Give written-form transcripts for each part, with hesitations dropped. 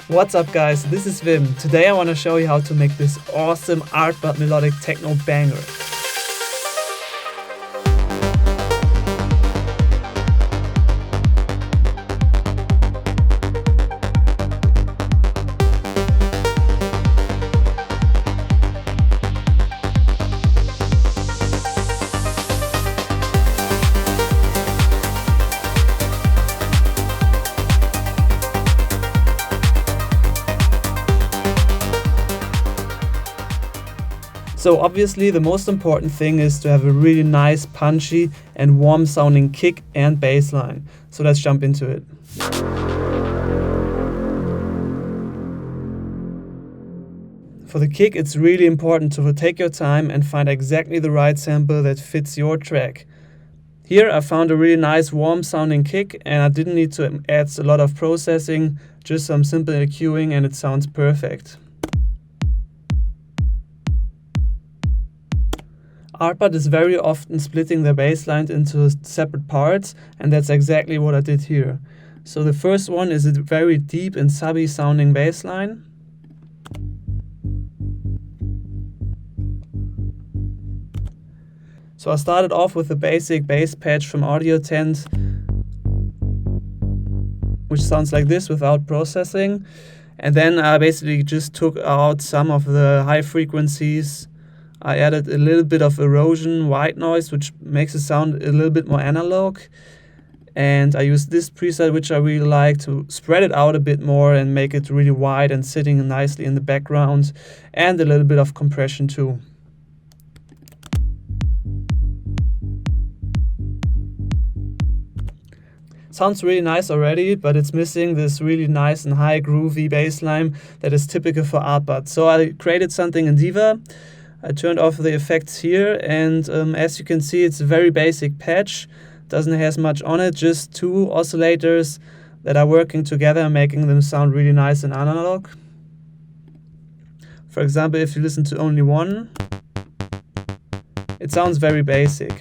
What's up guys, this is Wim. Today I want to show you how to make this awesome Artbud melodic techno banger. So obviously the most important thing is to have a really nice, punchy and warm sounding kick and bass line. So let's jump into it. For the kick, it's really important to take your time and find exactly the right sample that fits your track. Here I found a really nice warm sounding kick and I didn't need to add a lot of processing, just some simple EQing and it sounds perfect. Artbud is very often splitting their bass lines into separate parts, and that's exactly what I did here. So the first one is a very deep and subby sounding bass line. So I started off with a basic bass patch from Audio Tent, which sounds like this without processing. And then I basically just took out some of the high frequencies. I added a little bit of erosion, white noise, which makes it sound a little bit more analog. And I used this preset, which I really like, to spread it out a bit more and make it really wide and sitting nicely in the background, and a little bit of compression too. Sounds really nice already, but it's missing this really nice and high groovy bass line that is typical for Artbud. So I created something in Diva. I turned off the effects here, and as you can see, it's a very basic patch. Doesn't have much on it, just two oscillators that are working together, making them sound really nice and analog. For example, if you listen to only one, it sounds very basic.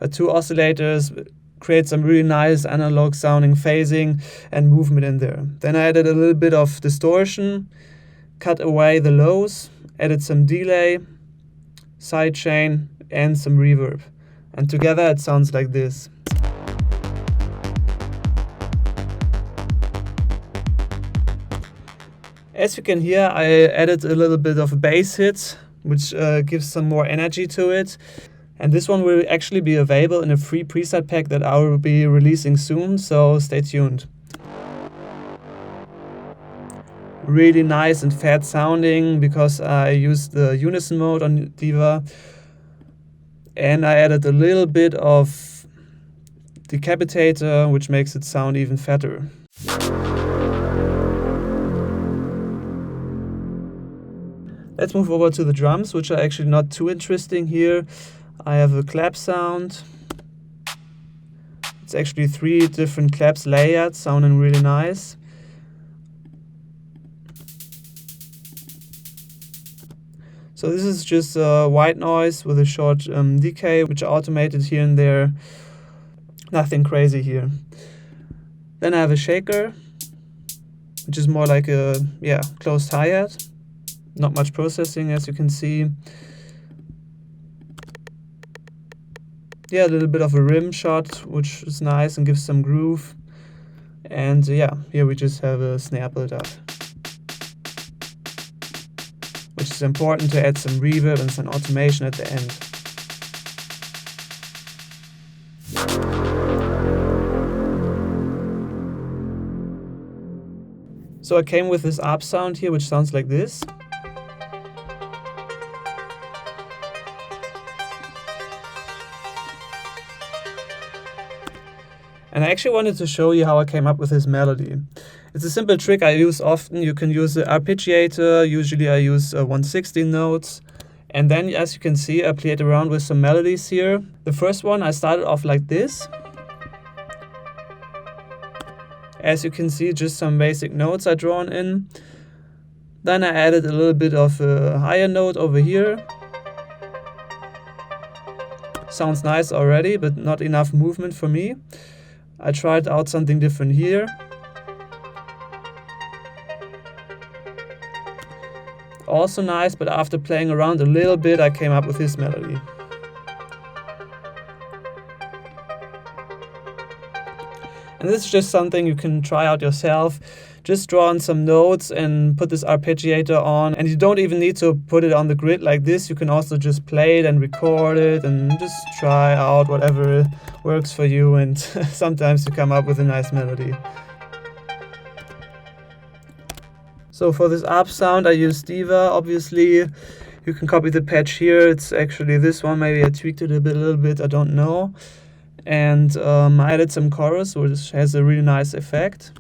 But two oscillators create some really nice analog sounding phasing and movement in there. Then I added a little bit of distortion, cut away the lows, added some delay, sidechain and some reverb. And together it sounds like this. As you can hear, I added a little bit of a bass hit, which gives some more energy to it. And this one will actually be available in a free preset pack that I will be releasing soon, so stay tuned. Really nice and fat sounding because I used the unison mode on Diva. And I added a little bit of decapitator, which makes it sound even fatter. Let's move over to the drums, which are actually not too interesting here. I have a clap sound. It's actually 3 different claps layered, sounding really nice. So this is just white noise with a short decay, which I automated here and there. Nothing crazy here. Then I have a shaker, which is more like a closed hi-hat. Not much processing, as you can see. Yeah, a little bit of a rim shot, which is nice and gives some groove. And yeah, here we just have a snare build up, which is important to add some reverb and some automation at the end. So I came with this up sound here, which sounds like this. And I actually wanted to show you how I came up with this melody. It's a simple trick I use often. You can use the arpeggiator. Usually I use 1/16 notes. And then, as you can see, I played around with some melodies here. The first one, I started off like this. As you can see, just some basic notes I drawn in. Then I added a little bit of a higher note over here. Sounds nice already, but not enough movement for me. I tried out something different here. Also nice, but after playing around a little bit, I came up with this melody. And this is just something you can try out yourself. Just draw on some notes and put this arpeggiator on, and you don't even need to put it on the grid like this. You can also just play it and record it and just try out whatever works for you, and sometimes you come up with a nice melody. So for this ARP sound I use Diva, obviously. You can copy the patch here. It's actually this one. Maybe I tweaked it a little bit, I don't know. And I added some chorus, which has a really nice effect.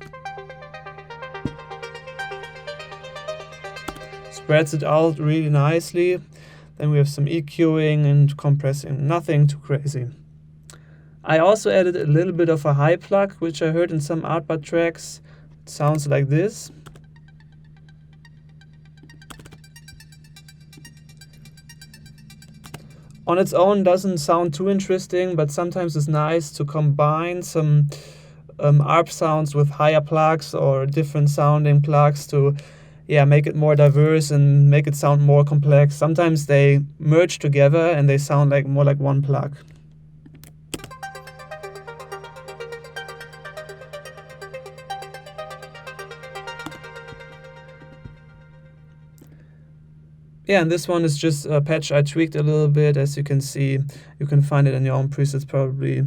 Spreads it out really nicely. Then we have some EQing and compressing, nothing too crazy. I also added a little bit of a high plug, which I heard in some Artbat tracks. It sounds like this. On its own doesn't sound too interesting, but sometimes it's nice to combine some ARP sounds with higher plugs or different sounding plugs to make it more diverse and make it sound more complex. Sometimes they merge together and they sound like more like one plug. Yeah, and this one is just a patch I tweaked a little bit. As you can see, you can find it in your own presets probably.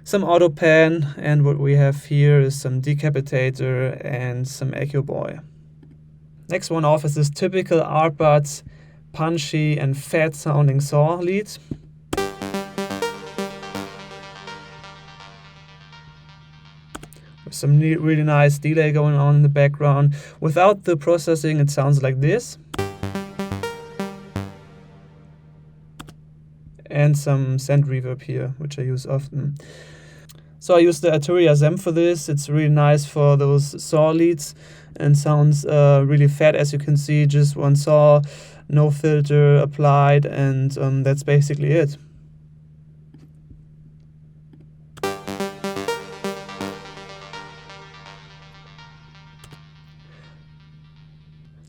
Some auto pan, and what we have here is some decapitator and some Echo Boy. Next one off is this typical Artbat punchy and fat sounding saw lead. With some really nice delay going on in the background. Without the processing, it sounds like this. And some send reverb here, which I use often. So I use the Arturia Zem for this. It's really nice for those saw leads and sounds really fat, as you can see. Just one saw, no filter applied, and that's basically it.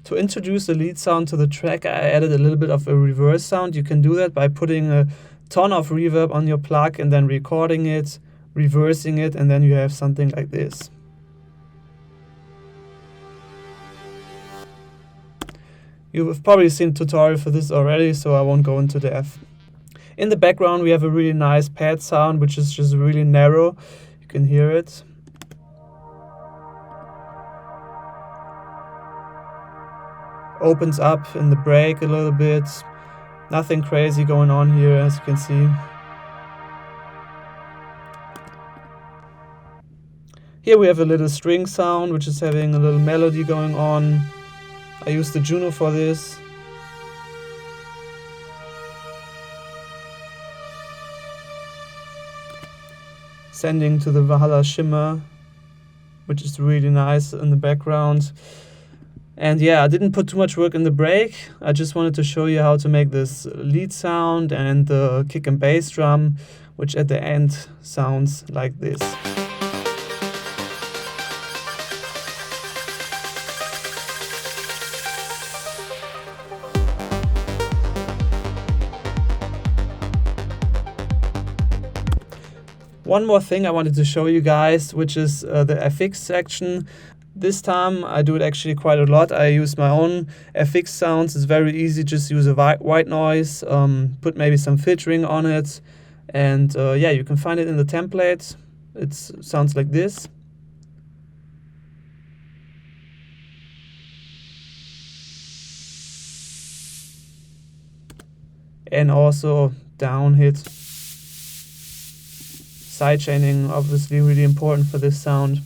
To introduce the lead sound to the track, I added a little bit of a reverse sound. You can do that by putting a ton of reverb on your plug and then recording it, reversing it, and then you have something like this. You've probably seen a tutorial for this already, so I won't go into depth. In the background we have a really nice pad sound, which is just really narrow. You can hear it. Opens up in the break a little bit. Nothing crazy going on here, as you can see. Here we have a little string sound, which is having a little melody going on. I used the Juno for this. Sending to the Valhalla Shimmer, which is really nice in the background. And yeah, I didn't put too much work in the break. I just wanted to show you how to make this lead sound and the kick and bass drum, which at the end sounds like this. One more thing I wanted to show you guys, which is the FX section. This time I do it actually quite a lot. I use my own FX sounds. It's very easy. Just use a white noise, put maybe some filtering on it, and yeah, you can find it in the template. It sounds like this. And also down hit. Sidechaining, obviously really important for this sound.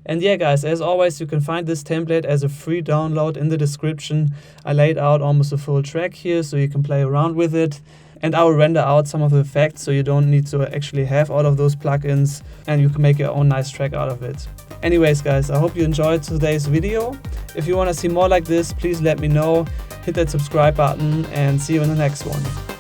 And yeah guys, as always, you can find this template as a free download in the description. I laid out almost a full track here so you can play around with it. And I will render out some of the effects so you don't need to actually have all of those plugins, and you can make your own nice track out of it. Anyways guys, I hope you enjoyed today's video. If you want to see more like this, please let me know. Hit that subscribe button and see you in the next one.